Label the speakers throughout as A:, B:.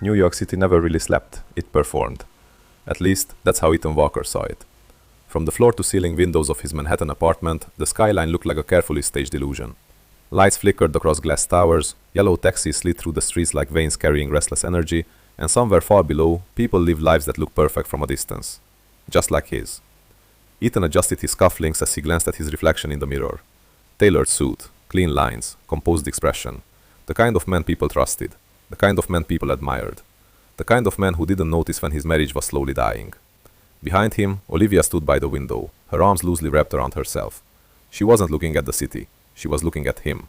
A: New York City never really slept, it performed. At least, that's how Ethan Walker saw it. From the floor-to-ceiling windows of his Manhattan apartment, the skyline looked like a carefully staged illusion. Lights flickered across glass towers, yellow taxis slid through the streets like veins carrying restless energy, and somewhere far below, people lived lives that looked perfect from a distance. Just like his. Ethan adjusted his cufflinks as he glanced at his reflection in the mirror. Tailored suit, clean lines, composed expression. The kind of man people trusted. The kind of man people admired. The kind of man who didn't notice when his marriage was slowly dying. Behind him, Olivia stood by the window, her arms loosely wrapped around herself. She wasn't looking at the city. She was looking at him.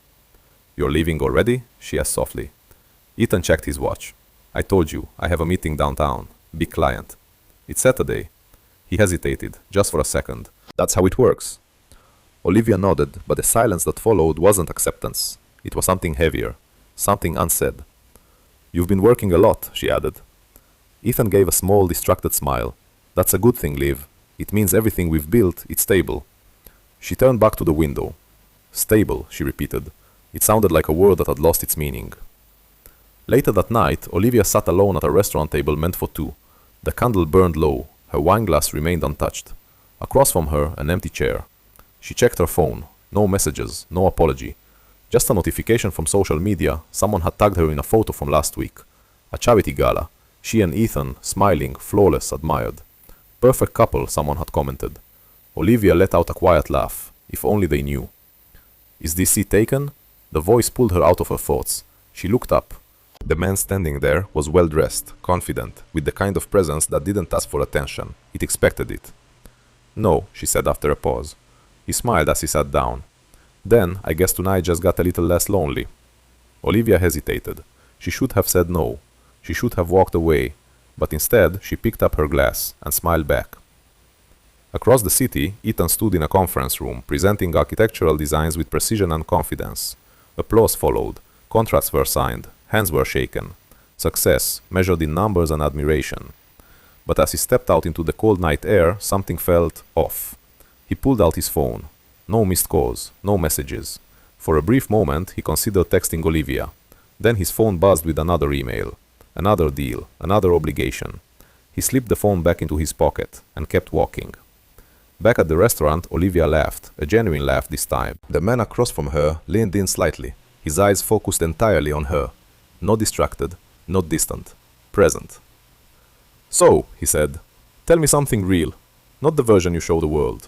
A: "You're leaving already?" she asked softly. Ethan checked his watch. "I told you, I have a meeting downtown. Big client." "It's Saturday." He hesitated, just for a second. "That's how it works." Olivia nodded, but the silence that followed wasn't acceptance. It was something heavier. Something unsaid. "You've been working a lot," she added. Ethan gave a small, distracted smile. "That's a good thing, Liv. It means everything we've built, it's stable." She turned back to the window. "Stable," she repeated. It sounded like a word that had lost its meaning. Later that night, Olivia sat alone at a restaurant table meant for two. The candle burned low. Her wineglass remained untouched. Across from her, an empty chair. She checked her phone. No messages, no apology. Just a notification from social media. Someone had tagged her in a photo from last week. A charity gala. She and Ethan, smiling, flawless, admired. "Perfect couple," someone had commented. Olivia let out a quiet laugh. If only they knew. "Is this seat taken?" The voice pulled her out of her thoughts. She looked up. The man standing there was well-dressed, confident, with the kind of presence that didn't ask for attention. It expected it. "No," she said after a pause. He smiled as he sat down. "Then, I guess tonight just got a little less lonely." Olivia hesitated. She should have said no. She should have walked away. But instead, she picked up her glass and smiled back. Across the city, Ethan stood in a conference room, presenting architectural designs with precision and confidence. Applause followed. Contracts were signed. Hands were shaken. Success, measured in numbers and admiration. But as he stepped out into the cold night air, something felt off. He pulled out his phone. No missed calls, no messages. For a brief moment, he considered texting Olivia. Then his phone buzzed with another email. Another deal, another obligation. He slipped the phone back into his pocket and kept walking. Back at the restaurant, Olivia laughed, a genuine laugh this time. The man across from her leaned in slightly, his eyes focused entirely on her. Not distracted, not distant, present. "So," he said, "tell me something real, not the version you show the world."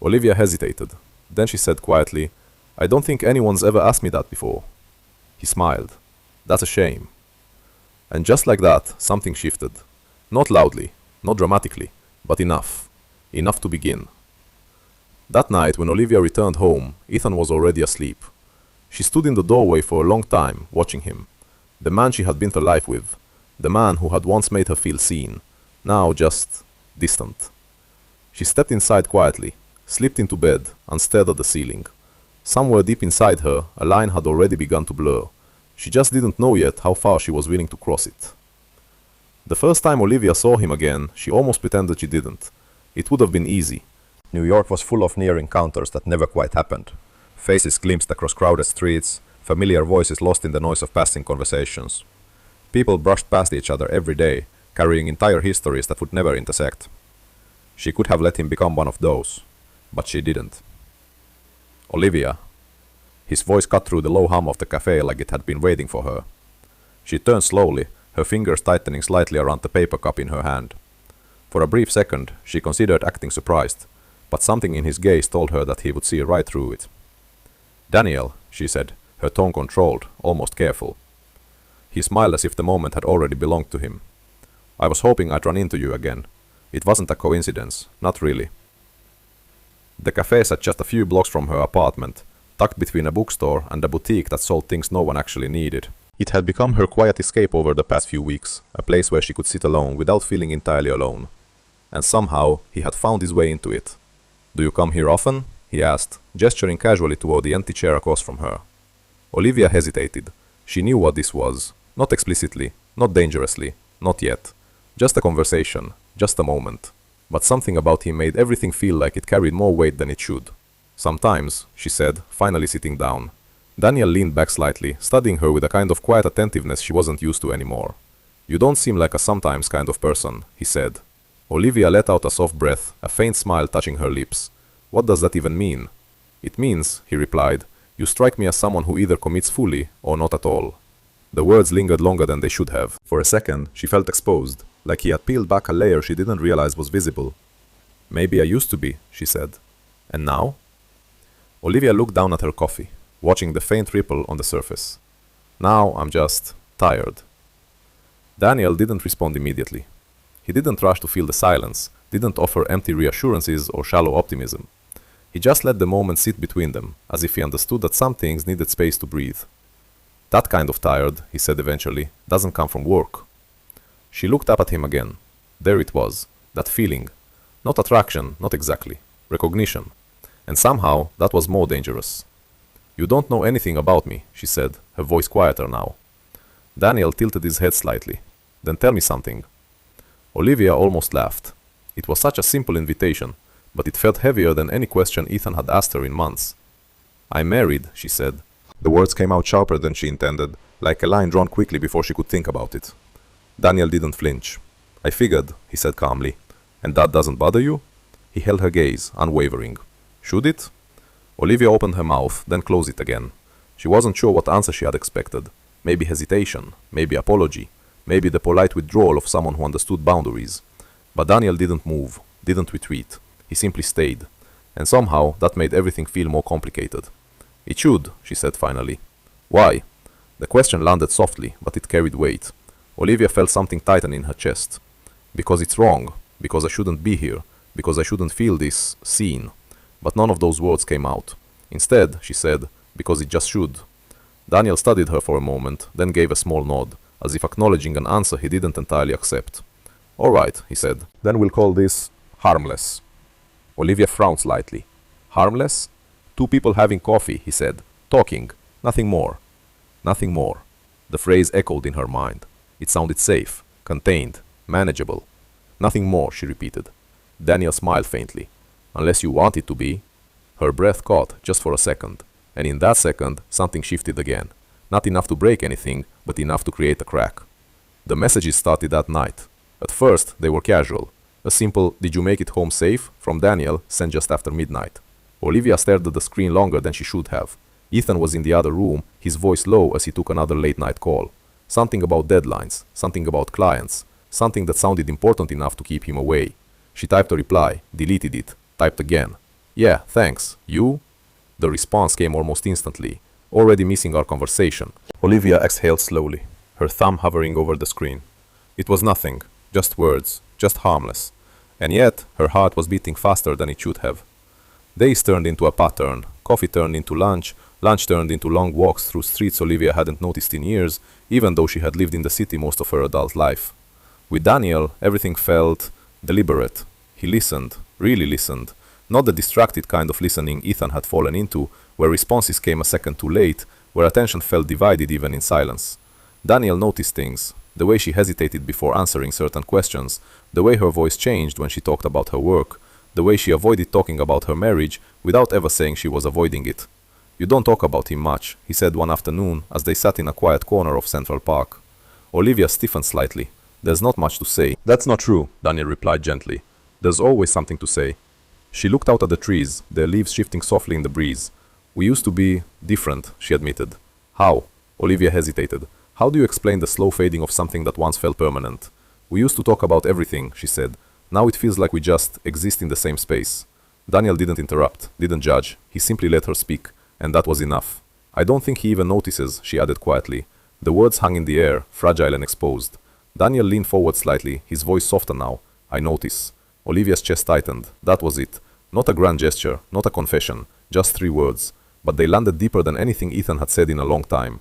A: Olivia hesitated. Then she said quietly, "I don't think anyone's ever asked me that before." He smiled. "That's a shame." And just like that, something shifted. Not loudly, not dramatically, but enough. Enough to begin. That night, when Olivia returned home, Ethan was already asleep. She stood in the doorway for a long time, watching him. The man she had been to life with. The man who had once made her feel seen. Now just distant. She stepped inside quietly, slipped into bed, and stared at the ceiling. Somewhere deep inside her, a line had already begun to blur. She just didn't know yet how far she was willing to cross it. The first time Olivia saw him again, she almost pretended she didn't. It would have been easy. New York was full of near encounters that never quite happened. Faces glimpsed across crowded streets, familiar voices lost in the noise of passing conversations. People brushed past each other every day, carrying entire histories that would never intersect. She could have let him become one of those, but she didn't. "Olivia." His voice cut through the low hum of the cafe like it had been waiting for her. She turned slowly, her fingers tightening slightly around the paper cup in her hand. For a brief second, she considered acting surprised, but something in his gaze told her that he would see right through it. "Daniel," she said, her tone controlled, almost careful. He smiled as if the moment had already belonged to him. "I was hoping I'd run into you again. It wasn't a coincidence, not really." The cafe sat just a few blocks from her apartment, tucked between a bookstore and a boutique that sold things no one actually needed. It had become her quiet escape over the past few weeks, a place where she could sit alone without feeling entirely alone. And somehow, he had found his way into it. "Do you come here often?" he asked, gesturing casually toward the empty chair across from her. Olivia hesitated. She knew what this was. Not explicitly, not dangerously, not yet. Just a conversation, just a moment. But something about him made everything feel like it carried more weight than it should. "Sometimes," she said, finally sitting down. Daniel leaned back slightly, studying her with a kind of quiet attentiveness she wasn't used to anymore. "You don't seem like a sometimes kind of person," he said. Olivia let out a soft breath, a faint smile touching her lips. "What does that even mean?" "It means," he replied, "you strike me as someone who either commits fully or not at all." The words lingered longer than they should have. For a second, she felt exposed, like he had peeled back a layer she didn't realize was visible. "Maybe I used to be," she said. "And now?" Olivia looked down at her coffee, watching the faint ripple on the surface. "Now I'm just tired." Daniel didn't respond immediately. He didn't rush to fill the silence, didn't offer empty reassurances or shallow optimism. He just let the moment sit between them, as if he understood that some things needed space to breathe. "That kind of tired," he said eventually, "doesn't come from work." She looked up at him again. There it was, that feeling. Not attraction, not exactly. Recognition. And somehow, that was more dangerous. "You don't know anything about me," she said, her voice quieter now. Daniel tilted his head slightly. "Then tell me something." Olivia almost laughed. It was such a simple invitation, but it felt heavier than any question Ethan had asked her in months. "I'm married," she said. The words came out sharper than she intended, like a line drawn quickly before she could think about it. Daniel didn't flinch. "I figured," he said calmly. "And that doesn't bother you?" He held her gaze, unwavering. "Should it?" Olivia opened her mouth, then closed it again. She wasn't sure what answer she had expected. Maybe hesitation, maybe apology, maybe the polite withdrawal of someone who understood boundaries. But Daniel didn't move, didn't retreat. He simply stayed. And somehow that made everything feel more complicated. "It should," she said finally. "Why?" The question landed softly, but it carried weight. Olivia felt something tighten in her chest. "Because it's wrong. Because I shouldn't be here. Because I shouldn't feel this seen." But none of those words came out. Instead, she said, "Because it just should." Daniel studied her for a moment, then gave a small nod, as if acknowledging an answer he didn't entirely accept. "All right," he said. "Then we'll call this harmless." Olivia frowned slightly. "Harmless?" "Two people having coffee," he said. "Talking. Nothing more." Nothing more. The phrase echoed in her mind. It sounded safe, contained, manageable. "Nothing more," she repeated. Daniel smiled faintly. "Unless you want it to be." Her breath caught just for a second, and in that second, something shifted again. Not enough to break anything, but enough to create a crack. The messages started that night. At first, they were casual. A simple, "Did you make it home safe?" from Daniel, sent just after midnight. Olivia stared at the screen longer than she should have. Ethan was in the other room, his voice low as he took another late-night call. Something about deadlines, something about clients, something that sounded important enough to keep him away. She typed a reply, deleted it, typed again. "Yeah, thanks. You?" The response came almost instantly, already missing our conversation. Olivia exhaled slowly, her thumb hovering over the screen. It was nothing, just words, just harmless. And yet, her heart was beating faster than it should have. Days turned into a pattern, coffee turned into lunch, lunch turned into long walks through streets Olivia hadn't noticed in years, even though she had lived in the city most of her adult life. With Daniel, everything felt deliberate. He listened, really listened. Not the distracted kind of listening Ethan had fallen into, where responses came a second too late, where attention felt divided even in silence. Daniel noticed things, the way she hesitated before answering certain questions, the way her voice changed when she talked about her work, the way she avoided talking about her marriage without ever saying she was avoiding it. "You don't talk about him much," he said one afternoon as they sat in a quiet corner of Central Park. Olivia stiffened slightly. "There's not much to say." "That's not true," Daniel replied gently. "There's always something to say." She looked out at the trees, their leaves shifting softly in the breeze. "We used to be different," she admitted. "How?" Olivia hesitated. "How do you explain the slow fading of something that once felt permanent?" "We used to talk about everything," she said. "Now it feels like we just exist in the same space." Daniel didn't interrupt, didn't judge. He simply let her speak, and that was enough. "I don't think he even notices," she added quietly. The words hung in the air, fragile and exposed. Daniel leaned forward slightly, his voice softer now. "I notice." Olivia's chest tightened. That was it. Not a grand gesture, not a confession, just 3 words. But they landed deeper than anything Ethan had said in a long time.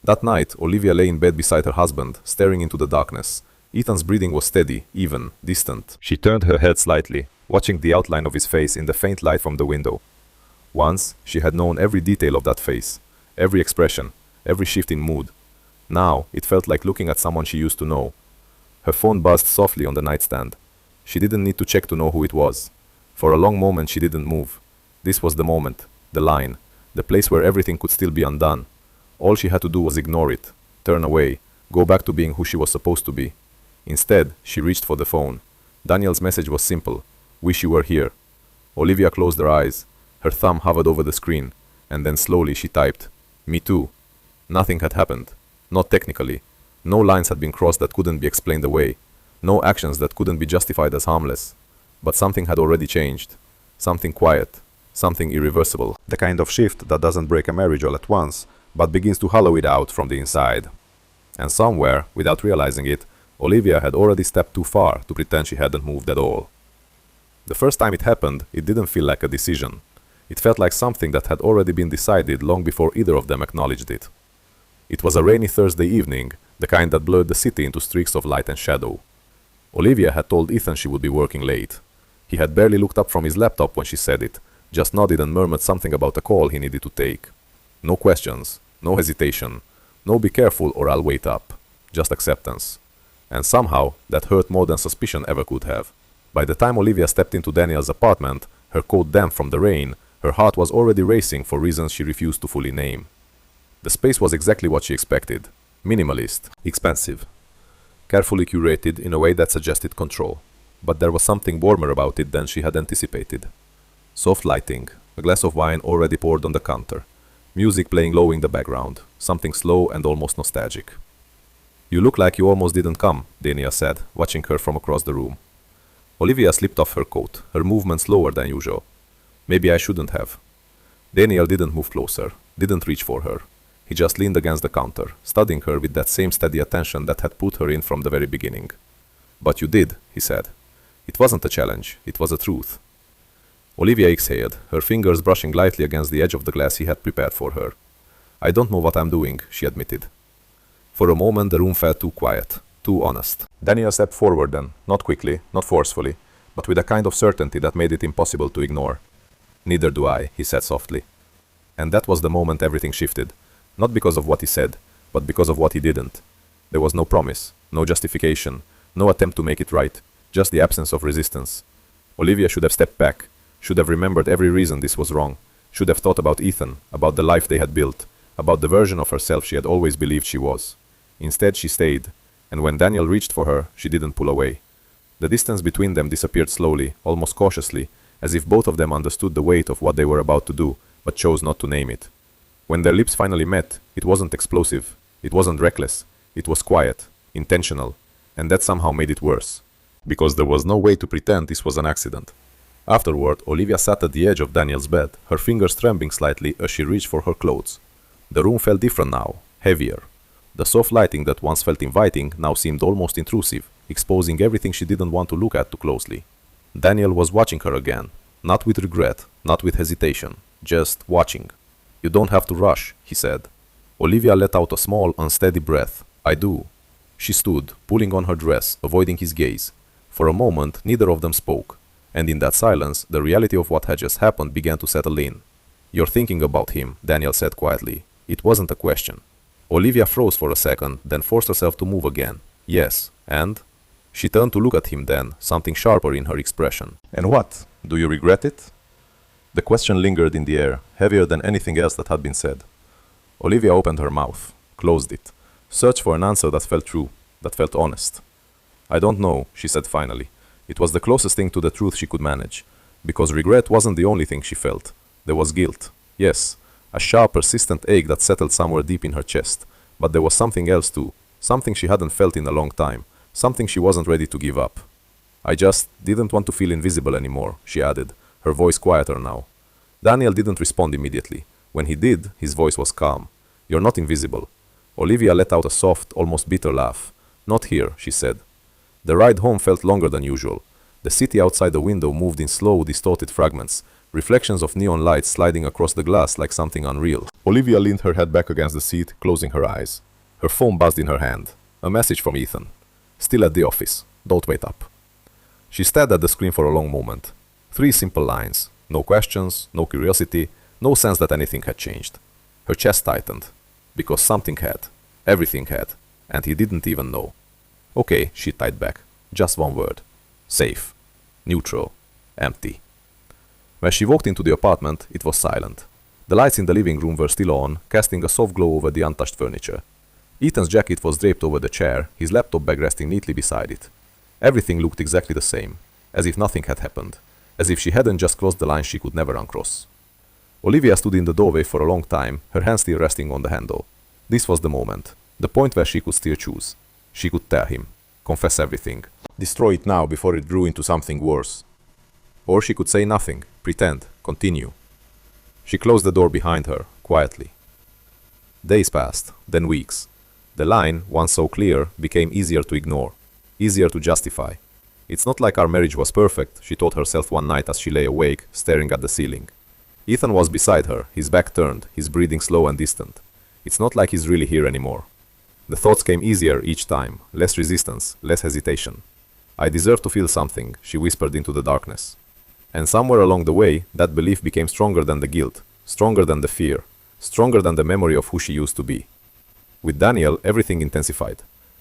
A: That night, Olivia lay in bed beside her husband, staring into the darkness. Ethan's breathing was steady, even, distant. She turned her head slightly, watching the outline of his face in the faint light from the window. Once, she had known every detail of that face, every expression, every shift in mood. Now, it felt like looking at someone she used to know. Her phone buzzed softly on the nightstand. She didn't need to check to know who it was. For a long moment she didn't move. This was the moment, the line. the place where everything could still be undone. All she had to do was ignore it, turn away, go back to being who she was supposed to be. Instead, she reached for the phone. Daniel's message was simple: "Wish you were here." Olivia closed her eyes. Her thumb hovered over the screen, and then slowly she typed, "Me too." Nothing had happened. Not technically. No lines had been crossed that couldn't be explained away. No actions that couldn't be justified as harmless. But something had already changed. Something quiet. Something irreversible. The kind of shift that doesn't break a marriage all at once, but begins to hollow it out from the inside. And somewhere, without realizing it, Olivia had already stepped too far to pretend she hadn't moved at all. The first time it happened, it didn't feel like a decision. It felt like something that had already been decided long before either of them acknowledged it. It was a rainy Thursday evening, the kind that blurred the city into streaks of light and shadow. Olivia had told Ethan she would be working late. He had barely looked up from his laptop when she said it, just nodded and murmured something about a call he needed to take. No questions, no hesitation, no be careful or I'll wait up. Just acceptance. And somehow, that hurt more than suspicion ever could have. By the time Olivia stepped into Daniel's apartment, her coat damp from the rain, her heart was already racing for reasons she refused to fully name. The space was exactly what she expected. Minimalist, expensive, carefully curated in a way that suggested control. But there was something warmer about it than she had anticipated. Soft lighting, a glass of wine already poured on the counter, music playing low in the background, something slow and almost nostalgic. "You look like you almost didn't come," Daniel said, watching her from across the room. Olivia slipped off her coat, her movement slower than usual. "Maybe I shouldn't have." Daniel didn't move closer, didn't reach for her. He just leaned against the counter, studying her with that same steady attention that had put her in from the very beginning. "But you did," he said. It wasn't a challenge, it was a truth. Olivia exhaled, her fingers brushing lightly against the edge of the glass he had prepared for her. "I don't know what I'm doing," she admitted. For a moment the room felt too quiet, too honest. Daniel stepped forward then, not quickly, not forcefully, but with a kind of certainty that made it impossible to ignore. "Neither do I," he said softly. And that was the moment everything shifted. Not because of what he said, but because of what he didn't. There was no promise, no justification, no attempt to make it right, just the absence of resistance. Olivia should have stepped back, should have remembered every reason this was wrong, should have thought about Ethan, about the life they had built, about the version of herself she had always believed she was. Instead she stayed, and when Daniel reached for her, she didn't pull away. The distance between them disappeared slowly, almost cautiously, as if both of them understood the weight of what they were about to do, but chose not to name it. When their lips finally met, it wasn't explosive, it wasn't reckless, it was quiet, intentional, and that somehow made it worse. Because there was no way to pretend this was an accident. Afterward, Olivia sat at the edge of Daniel's bed, her fingers trembling slightly as she reached for her clothes. The room felt different now, heavier. The soft lighting that once felt inviting now seemed almost intrusive, exposing everything she didn't want to look at too closely. Daniel was watching her again, not with regret, not with hesitation, just watching. "You don't have to rush," he said. Olivia let out a small, unsteady breath. "I do." She stood, pulling on her dress, avoiding his gaze. For a moment, neither of them spoke, and in that silence, the reality of what had just happened began to settle in. "You're thinking about him," Daniel said quietly. It wasn't a question. Olivia froze for a second, then forced herself to move again. "Yes, and?" She turned to look at him then, something sharper in her expression. "And what? Do you regret it?" The question lingered in the air, heavier than anything else that had been said. Olivia opened her mouth, closed it, searched for an answer that felt true, that felt honest. "I don't know," she said finally. It was the closest thing to the truth she could manage. Because regret wasn't the only thing she felt. There was guilt. Yes, a sharp, persistent ache that settled somewhere deep in her chest. But there was something else too. Something she hadn't felt in a long time. Something she wasn't ready to give up. "I just didn't want to feel invisible anymore," she added, her voice quieter now. Daniel didn't respond immediately. When he did, his voice was calm. "You're not invisible." Olivia let out a soft, almost bitter laugh. "Not here," she said. The ride home felt longer than usual. The city outside the window moved in slow, distorted fragments, reflections of neon lights sliding across the glass like something unreal. Olivia leaned her head back against the seat, closing her eyes. Her phone buzzed in her hand. A message from Ethan. "Still at the office. Don't wait up." She stared at the screen for a long moment. 3 simple lines. No questions, no curiosity, no sense that anything had changed. Her chest tightened. Because something had. Everything had. And he didn't even know. "Okay," she typed back. Just one word. Safe. Neutral. Empty. When she walked into the apartment, it was silent. The lights in the living room were still on, casting a soft glow over the untouched furniture. Ethan's jacket was draped over the chair, his laptop bag resting neatly beside it. Everything looked exactly the same, as if nothing had happened, as if she hadn't just crossed the line she could never uncross. Olivia stood in the doorway for a long time, her hand still resting on the handle. This was the moment, the point where she could still choose. She could tell him, confess everything, destroy it now before it grew into something worse. Or she could say nothing, pretend, continue. She closed the door behind her, quietly. Days passed, then weeks. The line, once so clear, became easier to ignore, easier to justify. It's not like our marriage was perfect, she told herself one night as she lay awake, staring at the ceiling. Ethan was beside her, his back turned, his breathing slow and distant. It's not like he's really here anymore. The thoughts came easier each time, less resistance, less hesitation. I deserve to feel something, she whispered into the darkness. And somewhere along the way, that belief became stronger than the guilt, stronger than the fear, stronger than the memory of who she used to be. With Daniel, everything intensified.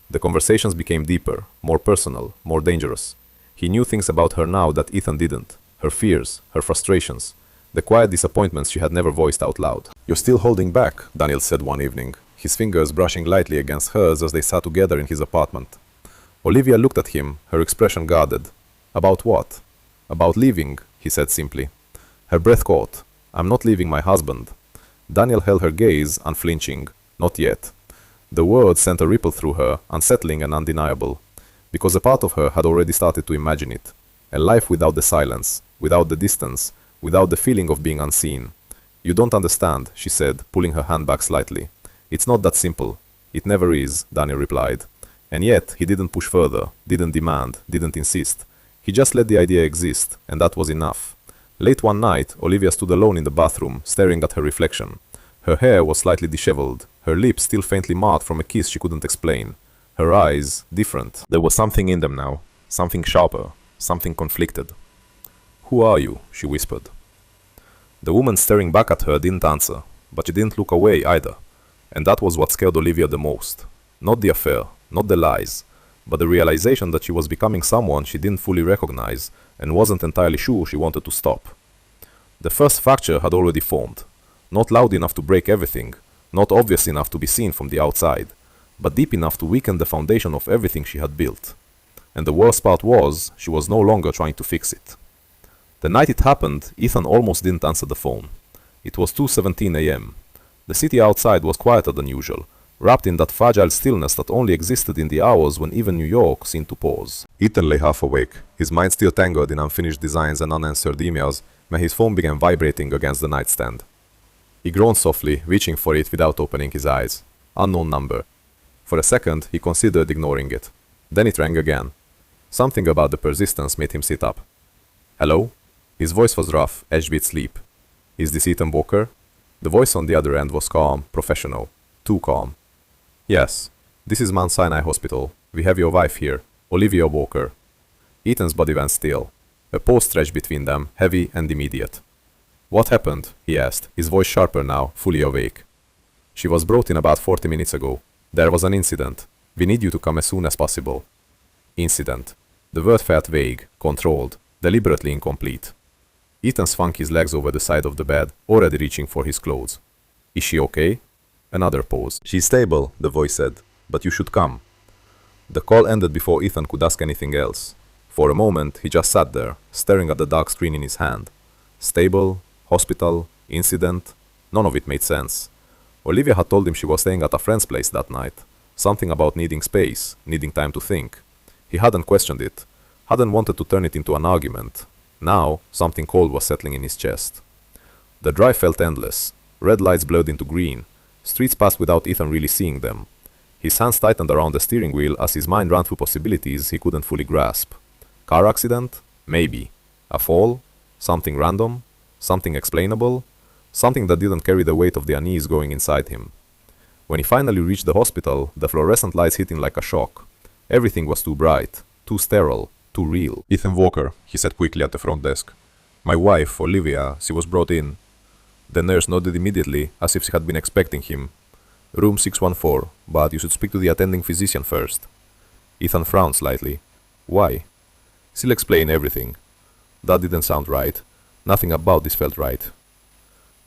A: The conversations became deeper, more personal, more dangerous. He knew things about her now that Ethan didn't. Her fears, her frustrations, the quiet disappointments she had never voiced out loud. "You're still holding back," Daniel said one evening, his fingers brushing lightly against hers as they sat together in his apartment. Olivia looked at him, her expression guarded. "About what?" "About leaving," he said simply. Her breath caught. "I'm not leaving my husband." Daniel held her gaze, unflinching. "Not yet." The words sent a ripple through her, unsettling and undeniable, because a part of her had already started to imagine it. A life without the silence, without the distance, without the feeling of being unseen. "You don't understand," she said, pulling her hand back slightly. "It's not that simple." "It never is," Daniel replied. And yet, he didn't push further, didn't demand, didn't insist. He just let the idea exist, and that was enough. Late one night, Olivia stood alone in the bathroom, staring at her reflection. Her hair was slightly disheveled, her lips still faintly marked from a kiss she couldn't explain. Her eyes, different. There was something in them now, something sharper, something conflicted. "Who are you?" she whispered. The woman staring back at her didn't answer, but she didn't look away either. And that was what scared Olivia the most. Not the affair, not the lies, but the realization that she was becoming someone she didn't fully recognize and wasn't entirely sure she wanted to stop. The first fracture had already formed. Not loud enough to break everything, not obvious enough to be seen from the outside, but deep enough to weaken the foundation of everything she had built. And the worst part was, she was no longer trying to fix it. The night it happened, Ethan almost didn't answer the phone. It was 2:17 a.m. The city outside was quieter than usual, wrapped in that fragile stillness that only existed in the hours when even New York seemed to pause. Ethan lay half awake, his mind still tangled in unfinished designs and unanswered emails, when his phone began vibrating against the nightstand. He groaned softly, reaching for it without opening his eyes. Unknown number. For a second, he considered ignoring it. Then it rang again. Something about the persistence made him sit up. "Hello?" His voice was rough, edged with sleep. "Is this Ethan Walker?" The voice on the other end was calm, professional. Too calm. "Yes. This is Mount Sinai Hospital. We have your wife here, Olivia Walker." Ethan's body went still. A pause stretched between them, heavy and immediate. "What happened?" he asked, his voice sharper now, fully awake. "She was brought in about 40 minutes ago. There was an incident. We need you to come as soon as possible." Incident. The word felt vague, controlled, deliberately incomplete. Ethan swung his legs over the side of the bed, already reaching for his clothes. "Is she okay?" Another pause. "She's stable," the voice said, "but you should come." The call ended before Ethan could ask anything else. For a moment, he just sat there, staring at the dark screen in his hand. Stable, hospital, incident, none of it made sense. Olivia had told him she was staying at a friend's place that night. Something about needing space, needing time to think. He hadn't questioned it, hadn't wanted to turn it into an argument. Now, something cold was settling in his chest. The drive felt endless. Red lights blurred into green. Streets passed without Ethan really seeing them. His hands tightened around the steering wheel as his mind ran through possibilities he couldn't fully grasp. Car accident? Maybe. A fall? Something random? Something explainable? Something that didn't carry the weight of the unease going inside him. When he finally reached the hospital, the fluorescent lights hit him like a shock. Everything was too bright, too sterile, too real. "Ethan Walker," he said quickly at the front desk. "My wife, Olivia, she was brought in." The nurse nodded immediately, as if she had been expecting him. "Room 614, but you should speak to the attending physician first." Ethan frowned slightly. "Why?" "She'll explain everything." That didn't sound right. Nothing about this felt right.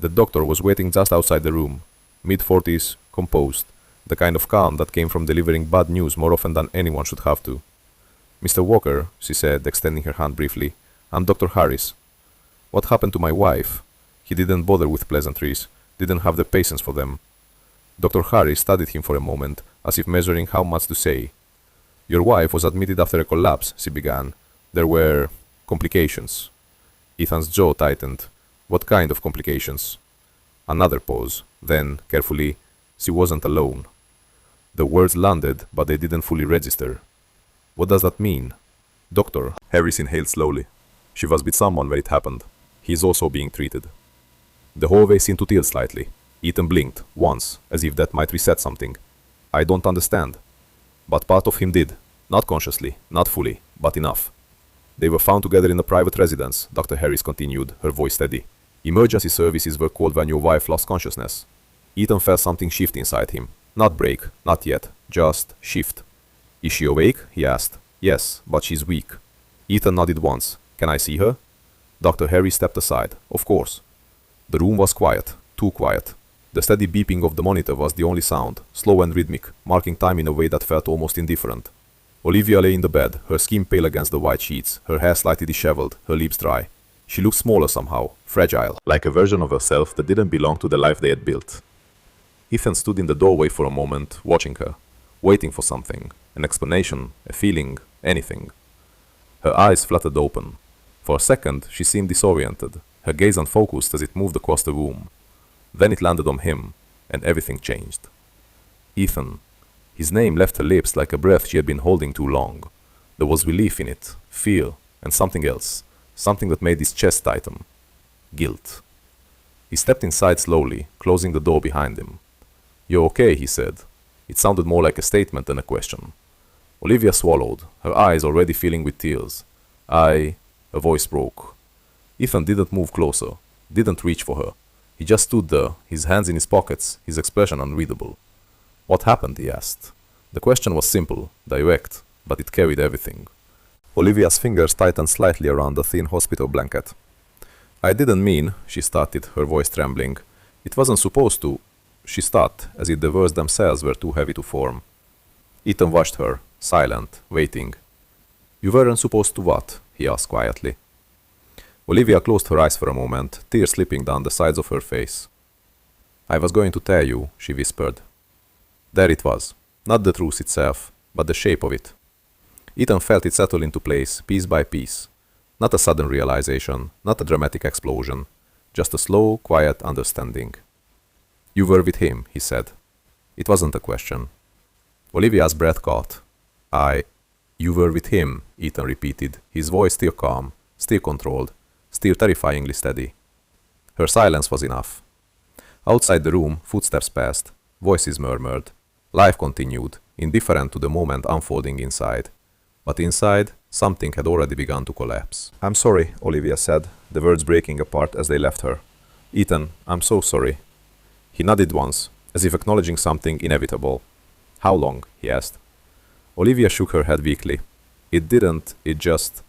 A: The doctor was waiting just outside the room, mid-40s, composed, the kind of calm that came from delivering bad news more often than anyone should have to. "Mr. Walker," she said, extending her hand briefly, "I'm Dr. Harris. What happened to my wife?" He didn't bother with pleasantries, didn't have the patience for them. Dr. Harris studied him for a moment, as if measuring how much to say. "Your wife was admitted after a collapse," she began. "There were complications." Ethan's jaw tightened. What kind of complications? Another pause. Then, carefully, "She wasn't alone." The words landed, but they didn't fully register. "What does that mean?" "Doctor," Harris inhaled slowly. "She was with someone when it happened. He is also being treated." The hallway seemed to tilt slightly. Ethan blinked, once, as if that might reset something. "I don't understand." But part of him did. Not consciously, not fully, but enough. "They were found together in a private residence," Dr. Harris continued, her voice steady. "Emergency services were called when your wife lost consciousness." Ethan felt something shift inside him. Not break, not yet, just shift. "Is she awake?" he asked. "Yes, but she's weak." Ethan nodded once. "Can I see her?" Dr. Harris stepped aside. "Of course." The room was quiet, too quiet. The steady beeping of the monitor was the only sound, slow and rhythmic, marking time in a way that felt almost indifferent. Olivia lay in the bed, her skin pale against the white sheets, her hair slightly disheveled, her lips dry. She looked smaller somehow, fragile, like a version of herself that didn't belong to the life they had built. Ethan stood in the doorway for a moment, watching her, waiting for something, an explanation, a feeling, anything. Her eyes fluttered open. For a second, she seemed disoriented, her gaze unfocused as it moved across the room. Then it landed on him, and everything changed. Ethan. His name left her lips like a breath she had been holding too long. There was relief in it, fear, and something else, something that made his chest tighten. Guilt. He stepped inside slowly, closing the door behind him. "You're okay," he said. It sounded more like a statement than a question. Olivia swallowed, her eyes already filling with tears. Her voice broke. Ethan didn't move closer, didn't reach for her. He just stood there, his hands in his pockets, his expression unreadable. "What happened?" he asked. The question was simple, direct, but it carried everything. Olivia's fingers tightened slightly around the thin hospital blanket. "I didn't mean," she started, her voice trembling. "It wasn't supposed to." She stopped, as if the words themselves were too heavy to form. Ethan watched her, silent, waiting. "You weren't supposed to what?" he asked quietly. Olivia closed her eyes for a moment, tears slipping down the sides of her face. "I was going to tell you," she whispered. There it was. Not the truth itself, but the shape of it. Ethan felt it settle into place, piece by piece. Not a sudden realization, not a dramatic explosion. Just a slow, quiet understanding. "You were with him," he said. It wasn't a question. Olivia's breath caught. You were with him," Ethan repeated, his voice still calm, still controlled, still terrifyingly steady. Her silence was enough. Outside the room, footsteps passed, voices murmured. Life continued, indifferent to the moment unfolding inside. But inside, something had already begun to collapse. "I'm sorry," Olivia said, the words breaking apart as they left her. "Ethan, I'm so sorry." He nodded once, as if acknowledging something inevitable. "How long?" he asked. Olivia shook her head weakly. It just...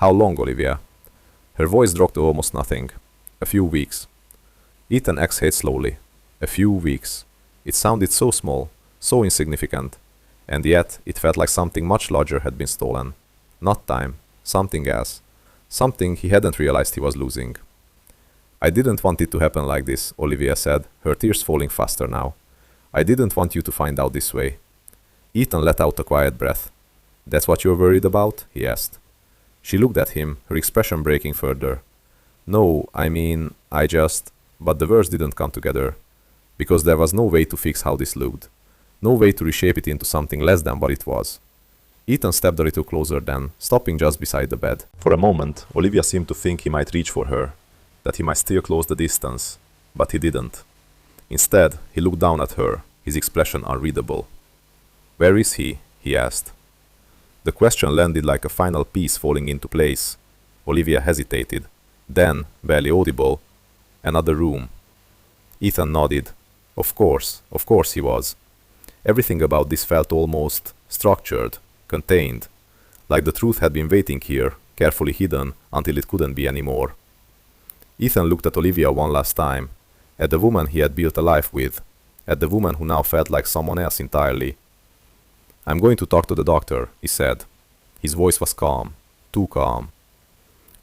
A: "How long, Olivia?" Her voice dropped to almost nothing. "A few weeks." Ethan exhaled slowly. A few weeks. It sounded so small, so insignificant, and yet it felt like something much larger had been stolen. Not time, something else. Something he hadn't realized he was losing. "I didn't want it to happen like this," Olivia said, her tears falling faster now. "I didn't want you to find out this way." Ethan let out a quiet breath. "That's what you're worried about?" he asked. She looked at him, her expression breaking further. "No, I mean, I just..." But the words didn't come together. Because there was no way to fix how this looked. No way to reshape it into something less than what it was. Ethan stepped a little closer then, stopping just beside the bed. For a moment, Olivia seemed to think he might reach for her, that he might still close the distance, but he didn't. Instead, he looked down at her, his expression unreadable. "Where is he?" he asked. The question landed like a final piece falling into place. Olivia hesitated. Then, barely audible, "Another room." Ethan nodded. Of course he was. Everything about this felt almost structured, contained, like the truth had been waiting here, carefully hidden until it couldn't be anymore. Ethan looked at Olivia one last time, At the woman he had built a life with, at the woman who now felt like someone else entirely. "I'm going to talk to the doctor," he said. His voice was calm, too calm.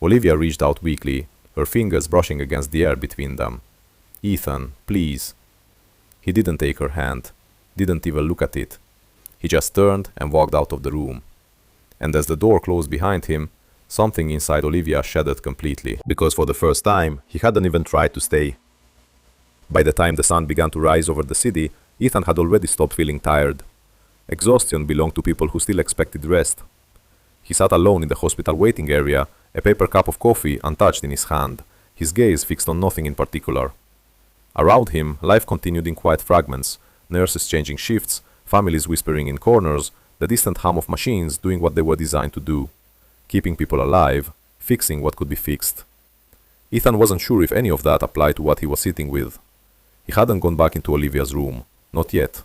A: Olivia reached out weakly, her fingers brushing against the air between them. "Ethan, please." He didn't take her hand, didn't even look at it. He just turned and walked out of the room. And as the door closed behind him, something inside Olivia shattered completely, because for the first time, he hadn't even tried to stay. By the time the sun began to rise over the city, Ethan had already stopped feeling tired. Exhaustion belonged to people who still expected rest. He sat alone in the hospital waiting area, a paper cup of coffee untouched in his hand, his gaze fixed on nothing in particular. Around him, life continued in quiet fragments, nurses changing shifts, families whispering in corners, the distant hum of machines doing what they were designed to do, keeping people alive, fixing what could be fixed. Ethan wasn't sure if any of that applied to what he was sitting with. He hadn't gone back into Olivia's room, not yet.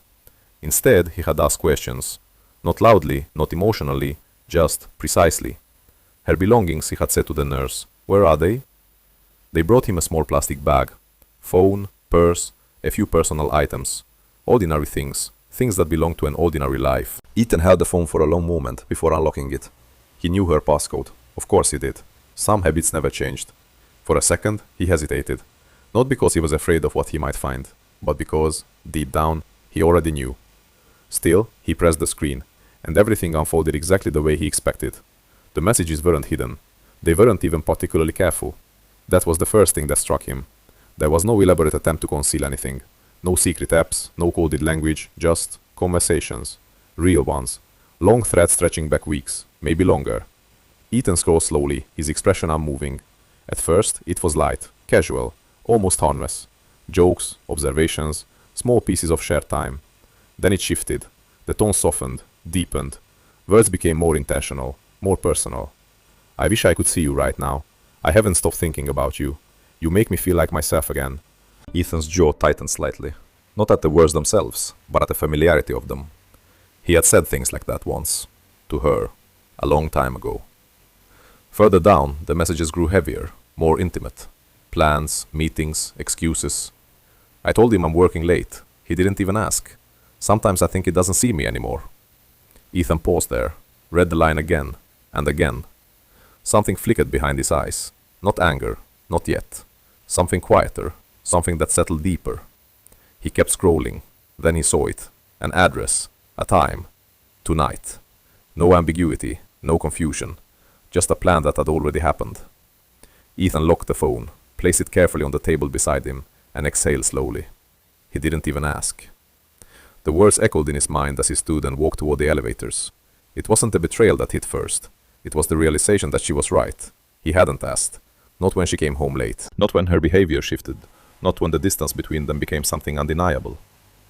A: Instead, he had asked questions. Not loudly, not emotionally, just precisely. Her belongings, he had said to the nurse. Where are they? They brought him a small plastic bag. Phone, purse, a few personal items. Ordinary things, things that belong to an ordinary life. Ethan held the phone for a long moment before unlocking it. He knew her passcode. Of course he did. Some habits never changed. For a second, he hesitated. Not because he was afraid of what he might find, but because, deep down, he already knew. Still, he pressed the screen, and everything unfolded exactly the way he expected. The messages weren't hidden. They weren't even particularly careful. That was the first thing that struck him. There was no elaborate attempt to conceal anything. No secret apps, no coded language, just conversations. Real ones. Long threads stretching back weeks, maybe longer. Ethan scrolled slowly, his expression unmoving. At first, it was light, casual, almost harmless. Jokes, observations, small pieces of shared time. Then it shifted. The tone softened, deepened. Words became more intentional, more personal. I wish I could see you right now. I haven't stopped thinking about you. You make me feel like myself again. Ethan's jaw tightened slightly. Not at the words themselves, but at the familiarity of them. He had said things like that once. To her. A long time ago. Further down, the messages grew heavier, more intimate. Plans, meetings, excuses. I told him I'm working late. He didn't even ask. Sometimes I think he doesn't see me anymore. Ethan paused there, read the line again, and again. Something flickered behind his eyes. Not anger, not yet. Something quieter, something that settled deeper. He kept scrolling. Then he saw it. An address, a time. Tonight. No ambiguity, no confusion. Just a plan that had already happened. Ethan locked the phone, placed it carefully on the table beside him, and exhaled slowly. He didn't even ask. The words echoed in his mind as he stood and walked toward the elevators. It wasn't the betrayal that hit first. It was the realization that she was right. He hadn't asked. Not when she came home late. Not when her behavior shifted. Not when the distance between them became something undeniable.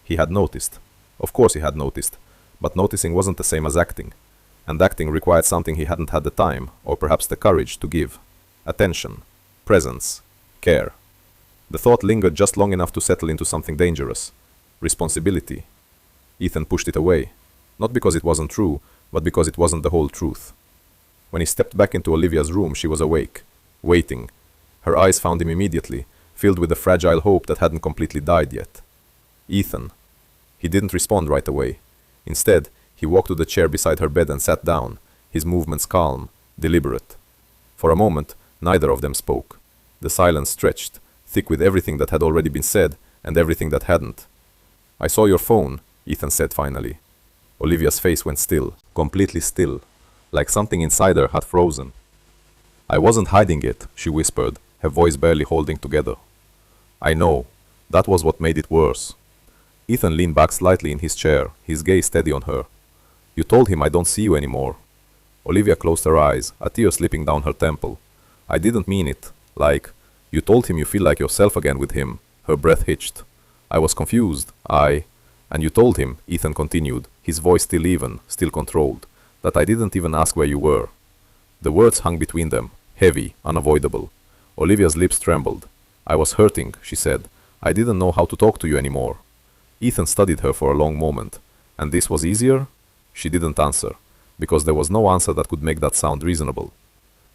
A: He had noticed. Of course he had noticed. But noticing wasn't the same as acting. And acting required something he hadn't had the time, or perhaps the courage, to give. Attention. Presence. Care. The thought lingered just long enough to settle into something dangerous. Responsibility. Ethan pushed it away. Not because it wasn't true, but because it wasn't the whole truth. When he stepped back into Olivia's room, she was awake. Waiting. Her eyes found him immediately, filled with a fragile hope that hadn't completely died yet. Ethan. He didn't respond right away. Instead, he walked to the chair beside her bed and sat down, his movements calm, deliberate. For a moment, neither of them spoke. The silence stretched, thick with everything that had already been said and everything that hadn't. I saw your phone, Ethan said finally. Olivia's face went still, completely still, like something inside her had frozen. I wasn't hiding it, she whispered, her voice barely holding together. I know. That was what made it worse. Ethan leaned back slightly in his chair, his gaze steady on her. You told him I don't see you anymore. Olivia closed her eyes, a tear slipping down her temple. I didn't mean it. Like, you told him you feel like yourself again with him. Her breath hitched. I was confused. And you told him, Ethan continued, his voice still even, still controlled, that I didn't even ask where you were. The words hung between them, heavy, unavoidable. Olivia's lips trembled. I was hurting, she said. I didn't know how to talk to you anymore. Ethan studied her for a long moment. And this was easier? She didn't answer, because there was no answer that could make that sound reasonable.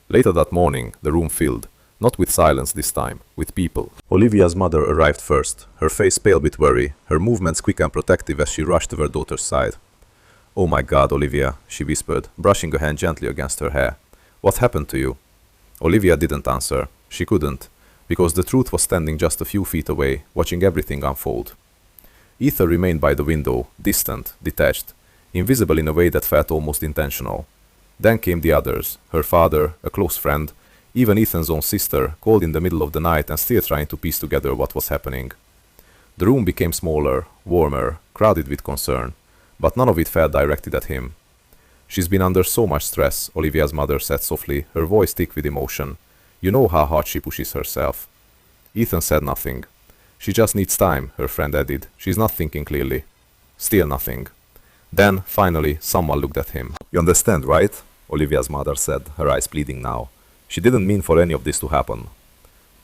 A: Later that morning, the room filled. Not with silence this time, with people. Olivia's mother arrived first, her face pale with worry, her movements quick and protective as she rushed to her daughter's side. "Oh my God, Olivia," she whispered, brushing a hand gently against her hair. "What happened to you?" Olivia didn't answer. She couldn't, because the truth was standing just a few feet away, watching everything unfold. Ethan remained by the window, distant, detached, invisible in a way that felt almost intentional. Then came the others, her father, a close friend, even Ethan's own sister, called in the middle of the night and still trying to piece together what was happening. The room became smaller, warmer, crowded with concern, but none of it felt directed at him. "She's been under so much stress," Olivia's mother said softly, her voice thick with emotion. "You know how hard she pushes herself." Ethan said nothing. "She just needs time," her friend added. "She's not thinking clearly." Still nothing. Then, finally, someone looked at him. "You understand, right?" Olivia's mother said, her eyes pleading now. "She didn't mean for any of this to happen."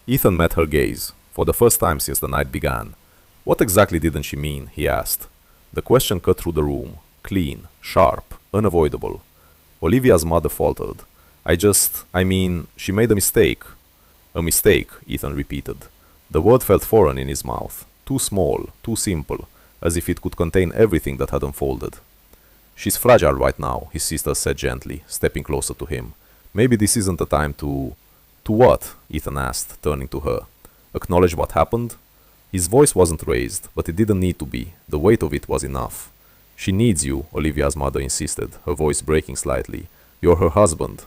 A: Ethan met her gaze, for the first time since the night began. What exactly didn't she mean, he asked. The question cut through the room, clean, sharp, unavoidable. Olivia's mother faltered. I mean, she made a mistake." "A mistake," Ethan repeated. The word felt foreign in his mouth, too small, too simple, as if it could contain everything that had unfolded. "She's fragile right now," his sister said gently, stepping closer to him. "Maybe this isn't the time to—" "To what?" Ethan asked, turning to her. "Acknowledge what happened?" His voice wasn't raised, but it didn't need to be. The weight of it was enough. "She needs you," Olivia's mother insisted, her voice breaking slightly. "You're her husband."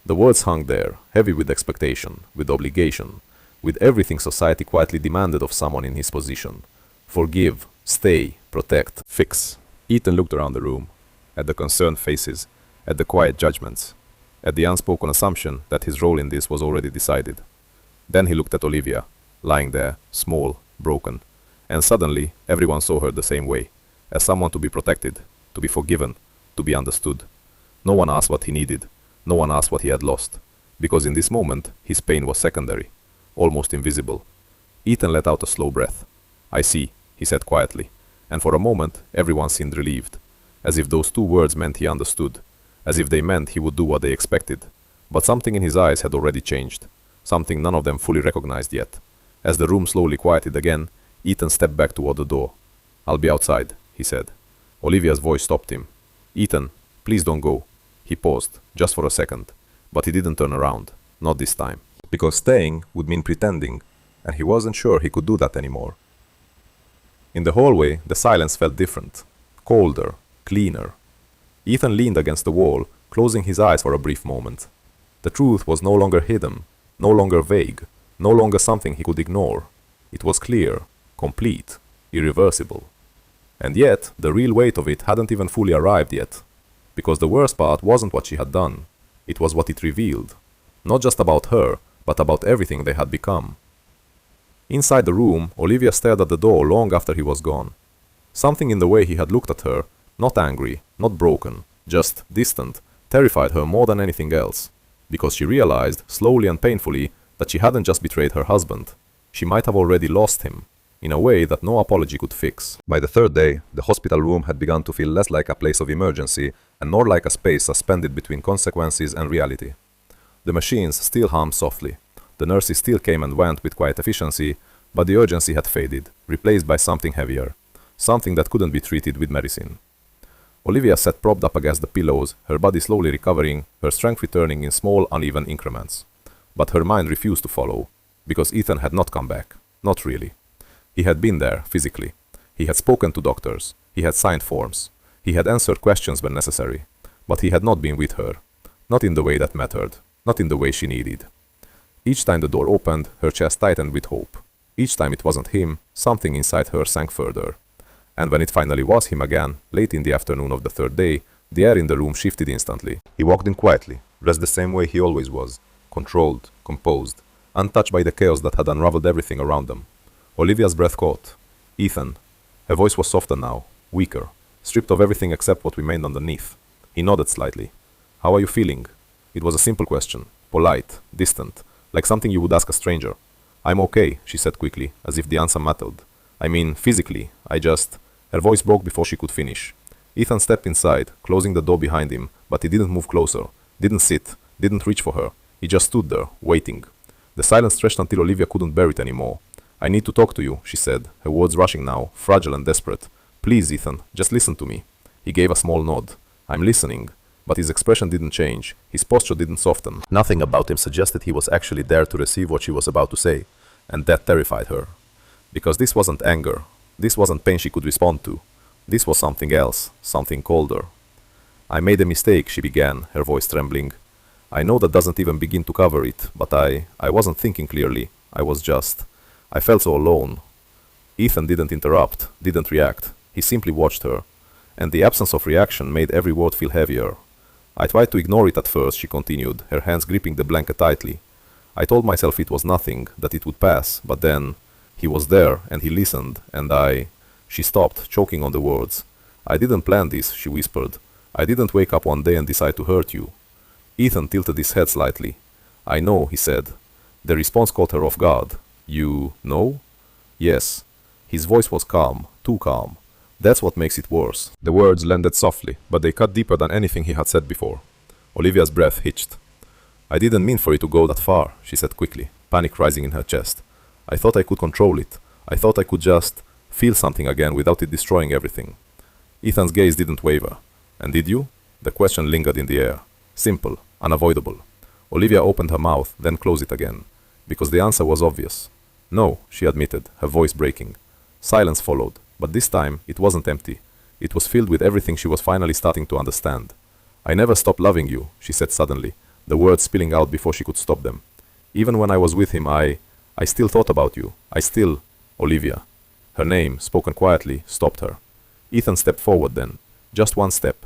A: The words hung there, heavy with expectation, with obligation, with everything society quietly demanded of someone in his position. Forgive, stay, protect, fix. Ethan looked around the room, at the concerned faces, at the quiet judgments, at the unspoken assumption that his role in this was already decided. Then he looked at Olivia, lying there, small, broken, and suddenly everyone saw her the same way, as someone to be protected, to be forgiven, to be understood. No one asked what he needed, no one asked what he had lost, because in this moment his pain was secondary, almost invisible. Ethan let out a slow breath. "I see," he said quietly, and for a moment everyone seemed relieved, as if those two words meant he understood, as if they meant he would do what they expected. But something in his eyes had already changed, something none of them fully recognized yet. As the room slowly quieted again, Ethan stepped back toward the door. "I'll be outside," he said. Olivia's voice stopped him. "Ethan, please don't go." He paused, just for a second, but he didn't turn around, not this time. Because staying would mean pretending, and he wasn't sure he could do that anymore. In the hallway, the silence felt different, colder, cleaner. Ethan leaned against the wall, closing his eyes for a brief moment. The truth was no longer hidden, no longer vague, no longer something he could ignore. It was clear, complete, irreversible. And yet, the real weight of it hadn't even fully arrived yet. Because the worst part wasn't what she had done. It was what it revealed. Not just about her, but about everything they had become. Inside the room, Olivia stared at the door long after he was gone. Something in the way he had looked at her, not angry, not broken, just distant, terrified her more than anything else. Because she realized, slowly and painfully, that she hadn't just betrayed her husband. She might have already lost him, in a way that no apology could fix. By the third day, the hospital room had begun to feel less like a place of emergency and more like a space suspended between consequences and reality. The machines still hummed softly. The nurses still came and went with quiet efficiency, but the urgency had faded, replaced by something heavier, something that couldn't be treated with medicine. Olivia sat propped up against the pillows, her body slowly recovering, her strength returning in small, uneven increments. But her mind refused to follow, because Ethan had not come back. Not really. He had been there, physically. He had spoken to doctors. He had signed forms. He had answered questions when necessary. But he had not been with her. Not in the way that mattered. Not in the way she needed. Each time the door opened, her chest tightened with hope. Each time it wasn't him, something inside her sank further. And when it finally was him again, late in the afternoon of the third day, the air in the room shifted instantly. He walked in quietly, dressed the same way he always was, controlled, composed, untouched by the chaos that had unraveled everything around them. Olivia's breath caught. "Ethan." Her voice was softer now, weaker, stripped of everything except what remained underneath. He nodded slightly. "How are you feeling?" It was a simple question, polite, distant, like something you would ask a stranger. "I'm okay," she said quickly, as if the answer mattered. "I mean, physically, Her voice broke before she could finish. Ethan stepped inside, closing the door behind him, but he didn't move closer, didn't sit, didn't reach for her. He just stood there, waiting. The silence stretched until Olivia couldn't bear it anymore. I need to talk to you, she said, her words rushing now, fragile and desperate. Please, Ethan, just listen to me. He gave a small nod. I'm listening. But his expression didn't change. His posture didn't soften. Nothing about him suggested he was actually there to receive what she was about to say, and that terrified her. Because this wasn't anger. This wasn't pain she could respond to. This was something else, something colder. I made a mistake, she began, her voice trembling. I know that doesn't even begin to cover it, but I wasn't thinking clearly. I felt so alone. Ethan didn't interrupt, didn't react. He simply watched her. And the absence of reaction made every word feel heavier. I tried to ignore it at first, she continued, her hands gripping the blanket tightly. I told myself it was nothing, that it would pass, but then he was there, and he listened, and She stopped, choking on the words. I didn't plan this, she whispered. I didn't wake up one day and decide to hurt you. Ethan tilted his head slightly. I know, he said. The response caught her off guard. You know? Yes. His voice was calm, too calm. That's what makes it worse. The words landed softly, but they cut deeper than anything he had said before. Olivia's breath hitched. I didn't mean for it to go that far, she said quickly, panic rising in her chest. I thought I could control it. I thought I could just feel something again without it destroying everything. Ethan's gaze didn't waver. And did you? The question lingered in the air. Simple, unavoidable. Olivia opened her mouth, then closed it again. Because the answer was obvious. No, she admitted, her voice breaking. Silence followed, but this time it wasn't empty. It was filled with everything she was finally starting to understand. I never stopped loving you, she said suddenly, the words spilling out before she could stop them. Even when I was with him, I still thought about you. Olivia. Her name, spoken quietly, stopped her. Ethan stepped forward then. Just one step.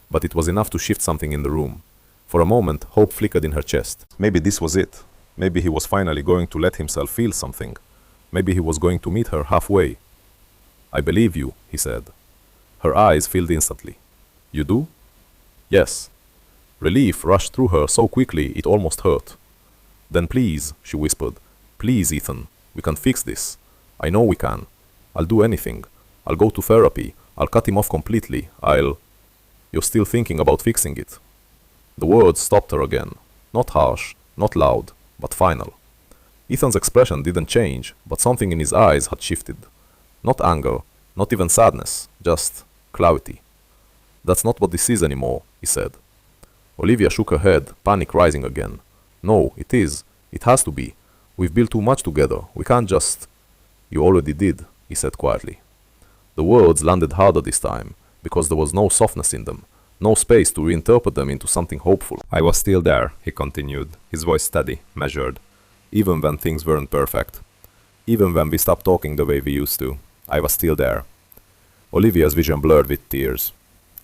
A: But it was enough to shift something in the room. For a moment, hope flickered in her chest. Maybe this was it. Maybe he was finally going to let himself feel something. Maybe he was going to meet her halfway. I believe you, he said. Her eyes filled instantly. You do? Yes. Relief rushed through her so quickly it almost hurt. Then please, she whispered. Please, Ethan. We can fix this. I know we can. I'll do anything. I'll go to therapy. I'll cut him off completely. You're still thinking about fixing it. The words stopped her again. Not harsh, not loud, but final. Ethan's expression didn't change, but something in his eyes had shifted. Not anger, not even sadness, just clarity. That's not what this is anymore, he said. Olivia shook her head, panic rising again. No, it is. It has to be. We've built too much together. We can't just... You already did, he said quietly. The words landed harder this time, because there was no softness in them, no space to reinterpret them into something hopeful. I was still there, he continued, his voice steady, measured. Even when things weren't perfect. Even when we stopped talking the way we used to, I was still there. Olivia's vision blurred with tears.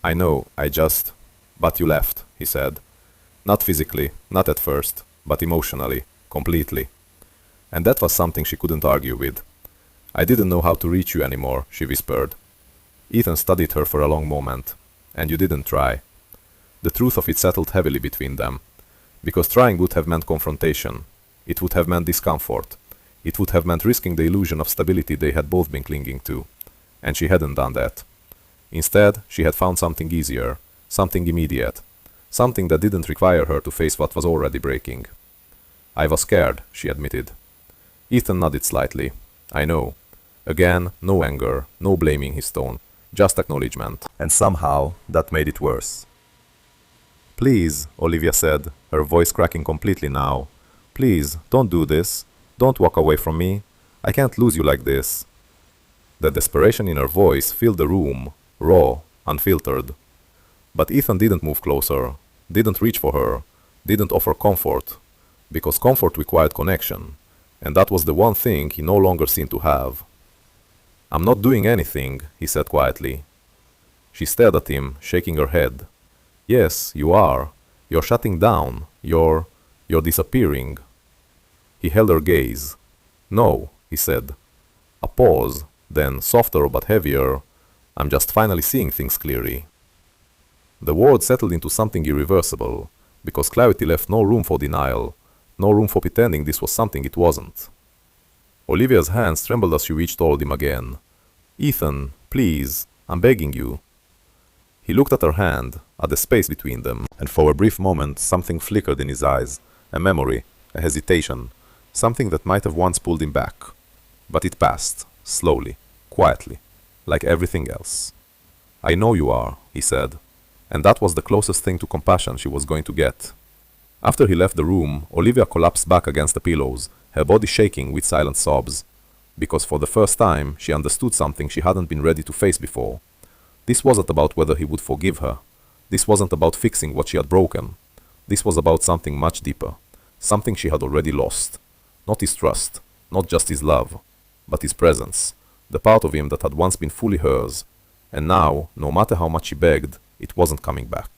A: I know, But you left, he said. Not physically, not at first, but emotionally, completely. And that was something she couldn't argue with. I didn't know how to reach you anymore, she whispered. Ethan studied her for a long moment. And you didn't try. The truth of it settled heavily between them. Because trying would have meant confrontation. It would have meant discomfort. It would have meant risking the illusion of stability they had both been clinging to. And she hadn't done that. Instead, she had found something easier, something immediate, something that didn't require her to face what was already breaking. I was scared, she admitted. Ethan nodded slightly. I know. Again, no anger, no blaming his tone, just acknowledgement. And somehow, that made it worse. Please, Olivia said, her voice cracking completely now. Please, don't do this. Don't walk away from me. I can't lose you like this. The desperation in her voice filled the room, raw, unfiltered. But Ethan didn't move closer, didn't reach for her, didn't offer comfort, because comfort required connection, and that was the one thing he no longer seemed to have. I'm not doing anything, he said quietly. She stared at him, shaking her head. Yes, you are. You're shutting down. You're disappearing. He held her gaze. No, he said. A pause, then softer but heavier. I'm just finally seeing things clearly. The words settled into something irreversible, because clarity left no room for denial, no room for pretending this was something it wasn't. Olivia's hands trembled as she reached toward him again. Ethan, please, I'm begging you. He looked at her hand, at the space between them, and for a brief moment something flickered in his eyes, a memory, a hesitation, something that might have once pulled him back. But it passed, slowly, quietly, like everything else. "I know you are," he said, and that was the closest thing to compassion she was going to get. After he left the room, Olivia collapsed back against the pillows, her body shaking with silent sobs, because for the first time she understood something she hadn't been ready to face before. This wasn't about whether he would forgive her. This wasn't about fixing what she had broken. This was about something much deeper, something she had already lost. Not his trust, not just his love, but his presence, the part of him that had once been fully hers, and now, no matter how much she begged, it wasn't coming back.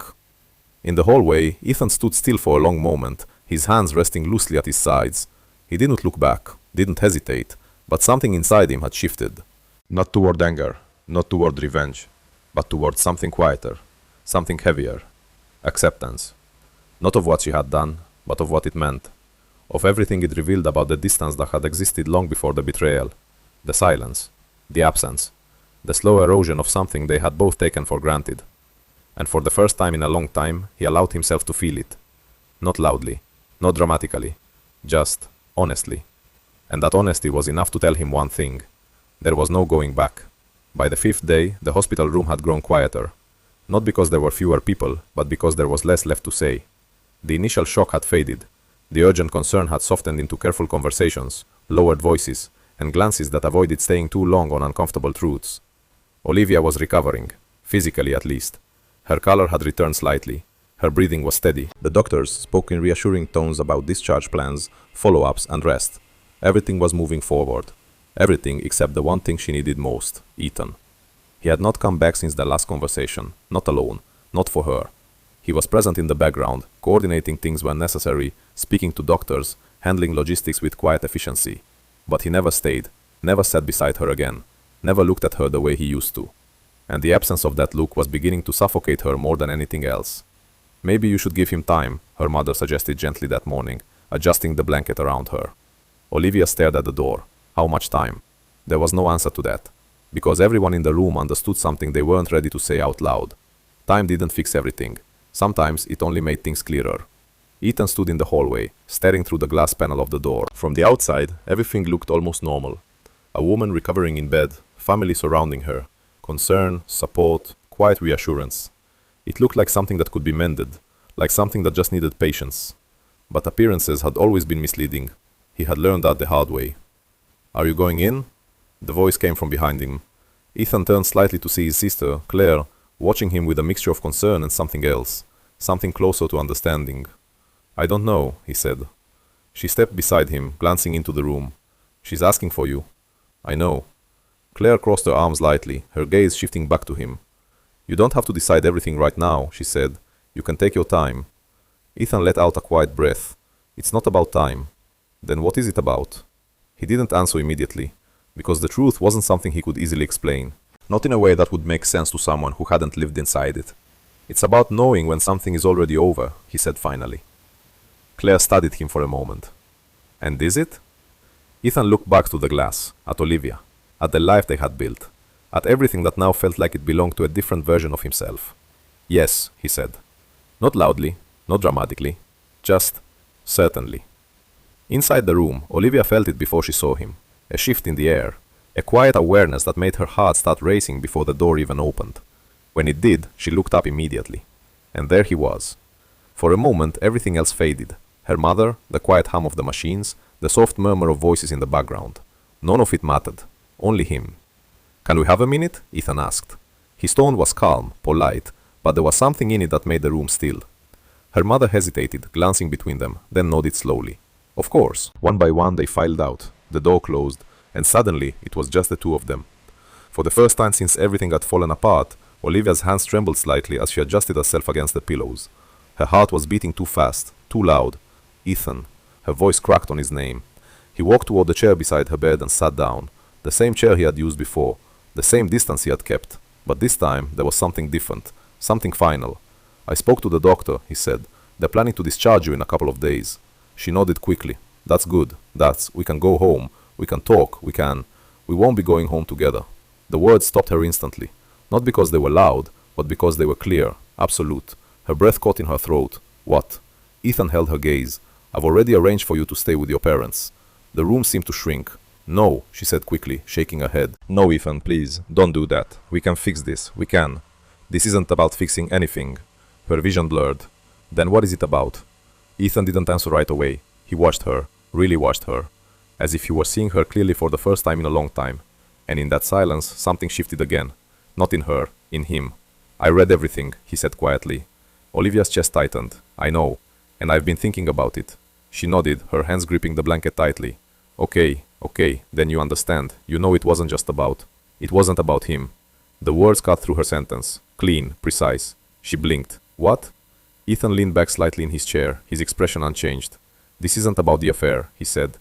A: In the hallway, Ethan stood still for a long moment, his hands resting loosely at his sides. He didn't look back, didn't hesitate, but something inside him had shifted. Not toward anger, not toward revenge, but toward something quieter, something heavier. Acceptance. Not of what she had done, but of what it meant. Of everything it revealed about the distance that had existed long before the betrayal. The silence, the absence, the slow erosion of something they had both taken for granted. And for the first time in a long time, he allowed himself to feel it. Not loudly, not dramatically, just honestly. And that honesty was enough to tell him one thing. There was no going back. By the fifth day, the hospital room had grown quieter. Not because there were fewer people, but because there was less left to say. The initial shock had faded. The urgent concern had softened into careful conversations, lowered voices, and glances that avoided staying too long on uncomfortable truths. Olivia was recovering, physically at least. Her color had returned slightly. Her breathing was steady. The doctors spoke in reassuring tones about discharge plans, follow-ups, and rest. Everything was moving forward. Everything except the one thing she needed most, Ethan. He had not come back since the last conversation, not alone, not for her. He was present in the background, coordinating things when necessary, speaking to doctors, handling logistics with quiet efficiency. But he never stayed, never sat beside her again, never looked at her the way he used to. And the absence of that look was beginning to suffocate her more than anything else. "Maybe you should give him time," her mother suggested gently that morning, adjusting the blanket around her. Olivia stared at the door. How much time? There was no answer to that, because everyone in the room understood something they weren't ready to say out loud. Time didn't fix everything. Sometimes it only made things clearer. Ethan stood in the hallway, staring through the glass panel of the door. From the outside, everything looked almost normal. A woman recovering in bed, family surrounding her, concern, support, quiet reassurance. It looked like something that could be mended, like something that just needed patience. But appearances had always been misleading. He had learned that the hard way. "Are you going in?" The voice came from behind him. Ethan turned slightly to see his sister, Claire, watching him with a mixture of concern and something else, something closer to understanding. "I don't know," he said. She stepped beside him, glancing into the room. "She's asking for you." "I know." Claire crossed her arms lightly, her gaze shifting back to him. "You don't have to decide everything right now," she said. "You can take your time." Ethan let out a quiet breath. "It's not about time." "Then what is it about?" He didn't answer immediately, because the truth wasn't something he could easily explain. Not in a way that would make sense to someone who hadn't lived inside it. "It's about knowing when something is already over," he said finally. Claire studied him for a moment. "And is it?" Ethan looked back to the glass, at Olivia, at the life they had built, at everything that now felt like it belonged to a different version of himself. "Yes," he said. Not loudly, not dramatically, just certainly. Inside the room, Olivia felt it before she saw him. A shift in the air. A quiet awareness that made her heart start racing before the door even opened. When it did, she looked up immediately. And there he was. For a moment, everything else faded. Her mother, the quiet hum of the machines, the soft murmur of voices in the background. None of it mattered. Only him. "Can we have a minute?" Ethan asked. His tone was calm, polite, but there was something in it that made the room still. Her mother hesitated, glancing between them, then nodded slowly. Of course. One by one they filed out. The door closed, and suddenly it was just the two of them. For the first time since everything had fallen apart, Olivia's hands trembled slightly as she adjusted herself against the pillows. Her heart was beating too fast, too loud. "Ethan." Her voice cracked on his name. He walked toward the chair beside her bed and sat down. The same chair he had used before, the same distance he had kept. But this time there was something different, something final. "I spoke to the doctor," he said. "They're planning to discharge you in a couple of days." She nodded quickly. "That's good. We can go home. We can talk. We won't be going home together." The words stopped her instantly. Not because they were loud, but because they were clear, absolute. Her breath caught in her throat. "What?" Ethan held her gaze. "I've already arranged for you to stay with your parents." The room seemed to shrink. "No," she said quickly, shaking her head. "No, Ethan, please, don't do that. We can fix this. We can. This isn't about fixing anything." Her vision blurred. "Then what is it about?" Ethan didn't answer right away. He watched her, really watched her, as if he were seeing her clearly for the first time in a long time. And in that silence, something shifted again. Not in her, in him. "I read everything," he said quietly. Olivia's chest tightened. "I know. And I've been thinking about it." She nodded, her hands gripping the blanket tightly. Okay, then you understand. You know it wasn't just about. It wasn't about him." The words cut through her sentence. Clean, precise. She blinked. "What?" Ethan leaned back slightly in his chair, his expression unchanged. "This isn't about the affair," he said.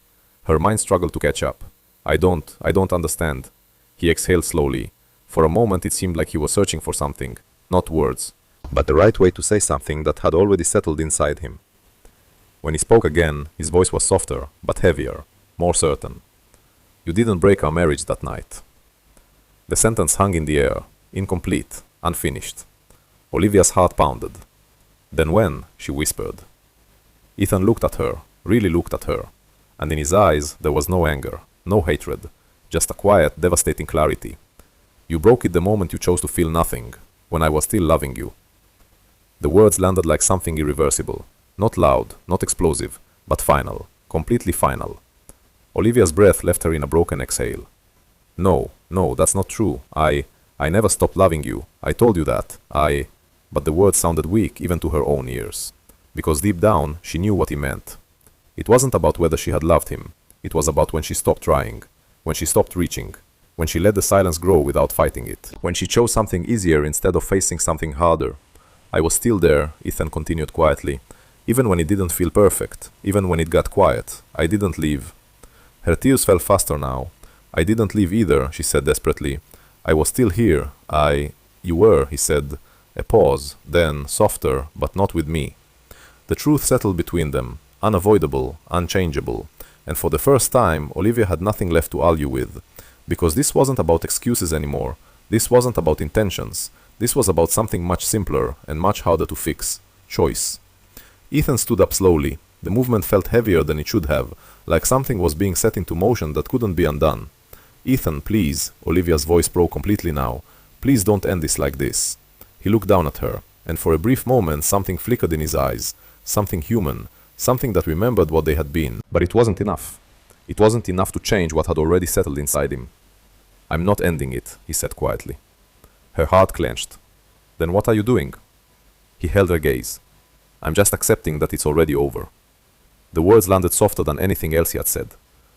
A: Her mind struggled to catch up. I don't understand." He exhaled slowly. For a moment it seemed like he was searching for something, not words, but the right way to say something that had already settled inside him. When he spoke again, his voice was softer, but heavier, more certain. "You didn't break our marriage that night." The sentence hung in the air, incomplete, unfinished. Olivia's heart pounded. "Then when?" she whispered. Ethan looked at her, really looked at her, and in his eyes there was no anger, no hatred, just a quiet, devastating clarity. "You broke it the moment you chose to feel nothing, when I was still loving you." The words landed like something irreversible, not loud, not explosive, but final, completely final. Olivia's breath left her in a broken exhale. No, that's not true. I never stopped loving you. I told you that. But the words sounded weak even to her own ears, because deep down she knew what he meant. It wasn't about whether she had loved him. It was about when she stopped trying, when she stopped reaching, when she let the silence grow without fighting it, when she chose something easier instead of facing something harder. "I was still there," Ethan continued quietly, "even when it didn't feel perfect, even when it got quiet. I didn't leave." Her tears fell faster now. "I didn't leave either," she said desperately. "I was still here. You were," he said. A pause, then, softer, but not with me. The truth settled between them, unavoidable, unchangeable, and for the first time, Olivia had nothing left to argue with, because this wasn't about excuses anymore. This wasn't about intentions. This was about something much simpler and much harder to fix. Choice. Ethan stood up slowly. The movement felt heavier than it should have, like something was being set into motion that couldn't be undone. "Ethan, please," Olivia's voice broke completely now. "Please don't end this like this." He looked down at her, and for a brief moment something flickered in his eyes, something human, something that remembered what they had been. But it wasn't enough. It wasn't enough to change what had already settled inside him. "I'm not ending it," he said quietly. Her heart clenched. "Then what are you doing?" He held her gaze. "I'm just accepting that it's already over." The words landed softer than anything else he had said,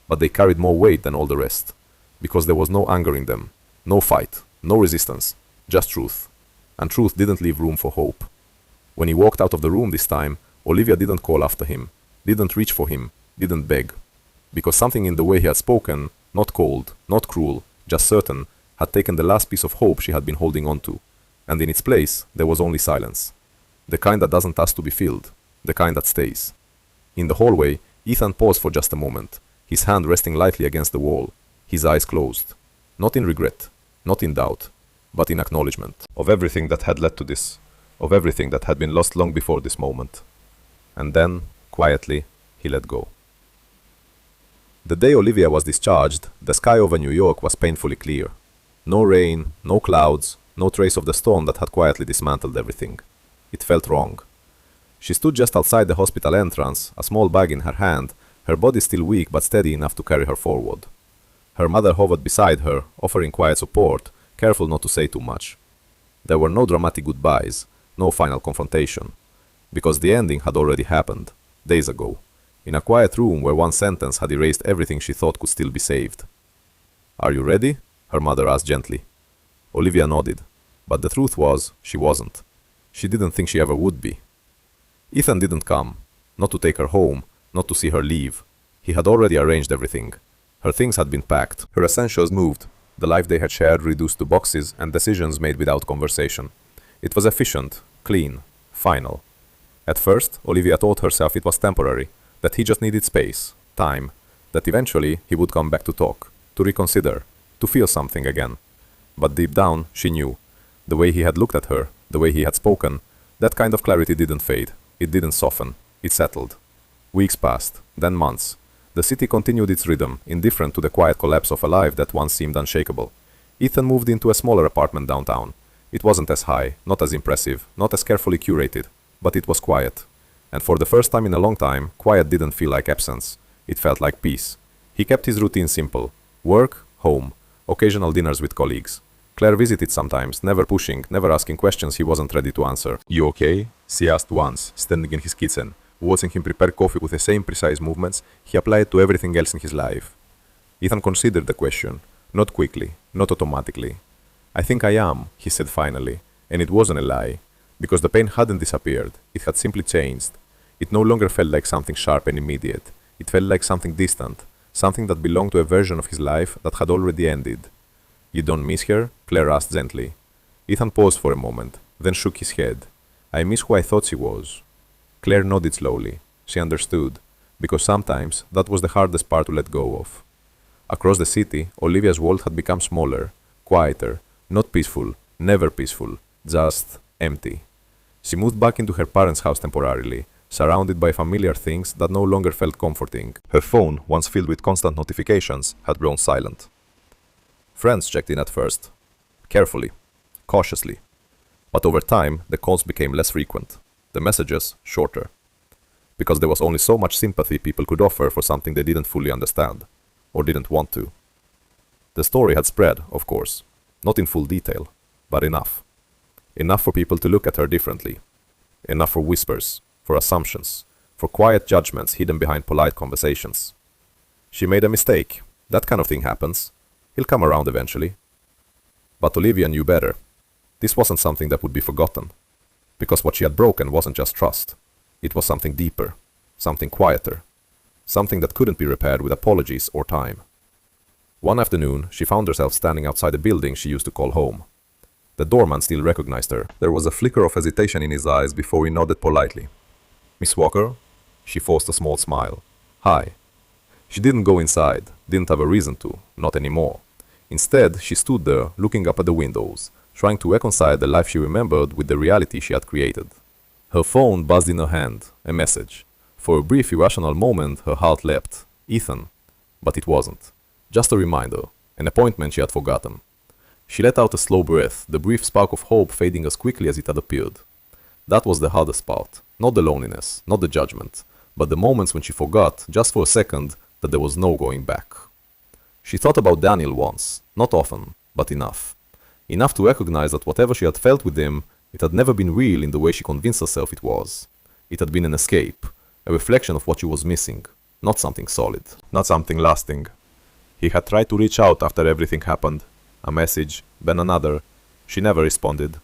A: but they carried more weight than all the rest, because there was no anger in them, no fight, no resistance, just truth. And truth didn't leave room for hope. When he walked out of the room this time, Olivia didn't call after him, didn't reach for him, didn't beg. Because something in the way he had spoken, not cold, not cruel, just certain, had taken the last piece of hope she had been holding on to. And in its place, there was only silence. The kind that doesn't ask to be filled, the kind that stays. In the hallway, Ethan paused for just a moment, his hand resting lightly against the wall, his eyes closed. Not in regret, not in doubt, but in acknowledgement of everything that had led to this, of everything that had been lost long before this moment. And then, quietly, he let go. The day Olivia was discharged, the sky over New York was painfully clear. No rain, no clouds, no trace of the storm that had quietly dismantled everything. It felt wrong. She stood just outside the hospital entrance, a small bag in her hand, her body still weak but steady enough to carry her forward. Her mother hovered beside her, offering quiet support, careful not to say too much. There were no dramatic goodbyes, no final confrontation, because the ending had already happened, days ago, in a quiet room where one sentence had erased everything she thought could still be saved. "Are you ready?" her mother asked gently. Olivia nodded, but the truth was, she wasn't. She didn't think she ever would be. Ethan didn't come, not to take her home, not to see her leave. He had already arranged everything. Her things had been packed, her essentials moved, the life they had shared reduced to boxes and decisions made without conversation. It was efficient, clean, final. At first, Olivia told herself it was temporary, that he just needed space, time, that eventually he would come back to talk, to reconsider, to feel something again. But deep down, she knew. The way he had looked at her, the way he had spoken, that kind of clarity didn't fade. It didn't soften. It settled. Weeks passed, then months. The city continued its rhythm, indifferent to the quiet collapse of a life that once seemed unshakable. Ethan moved into a smaller apartment downtown. It wasn't as high, not as impressive, not as carefully curated, but it was quiet. And for the first time in a long time, quiet didn't feel like absence. It felt like peace. He kept his routine simple. Work, home, occasional dinners with colleagues. Claire visited sometimes, never pushing, never asking questions he wasn't ready to answer. "You okay?" she asked once, standing in his kitchen, watching him prepare coffee with the same precise movements he applied to everything else in his life. Ethan considered the question, not quickly, not automatically. "I think I am," he said finally, and it wasn't a lie, because the pain hadn't disappeared, it had simply changed. It no longer felt like something sharp and immediate. It felt like something distant, something that belonged to a version of his life that had already ended. "You don't miss her?" Claire asked gently. Ethan paused for a moment, then shook his head. "I miss who I thought she was." Claire nodded slowly. She understood, because sometimes that was the hardest part to let go of. Across the city, Olivia's world had become smaller, quieter, not peaceful, never peaceful, just empty. She moved back into her parents' house temporarily, surrounded by familiar things that no longer felt comforting. Her phone, once filled with constant notifications, had grown silent. Friends checked in at first, carefully, cautiously. But over time, the calls became less frequent, the messages shorter. Because there was only so much sympathy people could offer for something they didn't fully understand, or didn't want to. The story had spread, of course, not in full detail, but enough. Enough for people to look at her differently. Enough for whispers, for assumptions, for quiet judgments hidden behind polite conversations. She made a mistake. That kind of thing happens. He'll come around eventually. But Olivia knew better. This wasn't something that would be forgotten. Because what she had broken wasn't just trust. It was something deeper, something quieter, something that couldn't be repaired with apologies or time. One afternoon, she found herself standing outside the building she used to call home. The doorman still recognized her. There was a flicker of hesitation in his eyes before he nodded politely. "Miss Walker?" She forced a small smile. "Hi." She didn't go inside, didn't have a reason to, not anymore. Instead, she stood there, looking up at the windows, trying to reconcile the life she remembered with the reality she had created. Her phone buzzed in her hand, a message. For a brief irrational moment, her heart leapt. Ethan. But it wasn't. Just a reminder, an appointment she had forgotten. She let out a slow breath, the brief spark of hope fading as quickly as it had appeared. That was the hardest part, not the loneliness, not the judgment, but the moments when she forgot, just for a second, that there was no going back. She thought about Daniel once, not often, but enough. Enough to recognize that whatever she had felt with him, it had never been real in the way she convinced herself it was. It had been an escape, a reflection of what she was missing, not something solid, not something lasting. He had tried to reach out after everything happened. A message, then another. She never responded.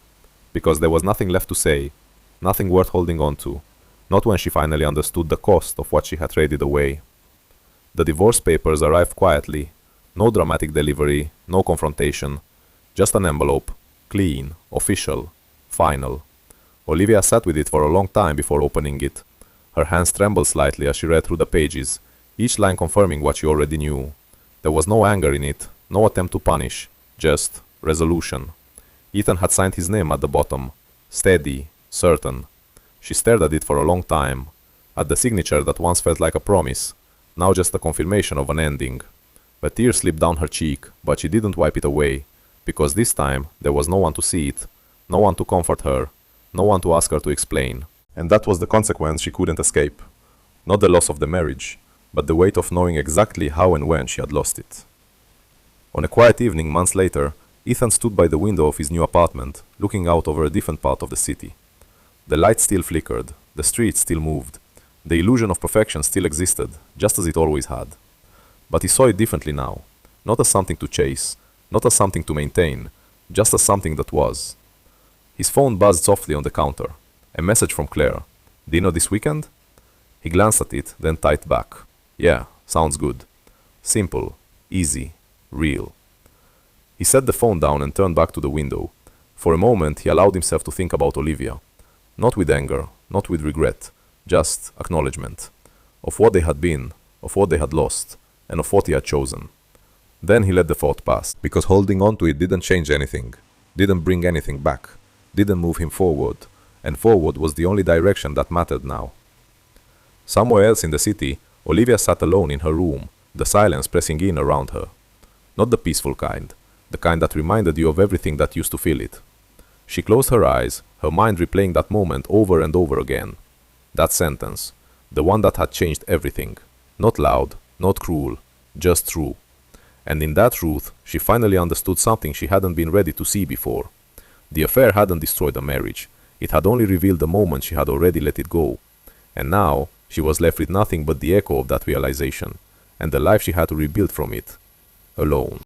A: Because there was nothing left to say, nothing worth holding on to, not when she finally understood the cost of what she had traded away. The divorce papers arrived quietly. No dramatic delivery, no confrontation. Just an envelope. Clean, official, final. Olivia sat with it for a long time before opening it. Her hands trembled slightly as she read through the pages, each line confirming what she already knew. There was no anger in it, no attempt to punish, just resolution. Ethan had signed his name at the bottom. Steady, certain. She stared at it for a long time, at the signature that once felt like a promise, now just a confirmation of an ending. A tear slipped down her cheek, but she didn't wipe it away, because this time there was no one to see it, no one to comfort her, no one to ask her to explain. And that was the consequence she couldn't escape. Not the loss of the marriage, but the weight of knowing exactly how and when she had lost it. On a quiet evening months later, Ethan stood by the window of his new apartment, looking out over a different part of the city. The light still flickered, the streets still moved, the illusion of perfection still existed, just as it always had. But he saw it differently now, not as something to chase, not as something to maintain, just as something that was. His phone buzzed softly on the counter. A message from Claire. "Dinner this weekend?" He glanced at it, then typed back. "Yeah, sounds good. Simple, easy, real." He set the phone down and turned back to the window. For a moment, he allowed himself to think about Olivia. Not with anger, not with regret, just acknowledgement. Of what they had been, of what they had lost, and of what he had chosen. Then he let the thought pass, because holding on to it didn't change anything, didn't bring anything back, didn't move him forward, and forward was the only direction that mattered now. Somewhere else in the city, Olivia sat alone in her room, the silence pressing in around her. Not the peaceful kind, the kind that reminded you of everything that used to fill it. She closed her eyes, her mind replaying that moment over and over again. That sentence, the one that had changed everything. Not loud, not cruel, just true. And in that truth, she finally understood something she hadn't been ready to see before. The affair hadn't destroyed the marriage. It had only revealed the moment she had already let it go. And now, she was left with nothing but the echo of that realization, and the life she had to rebuild from it, alone.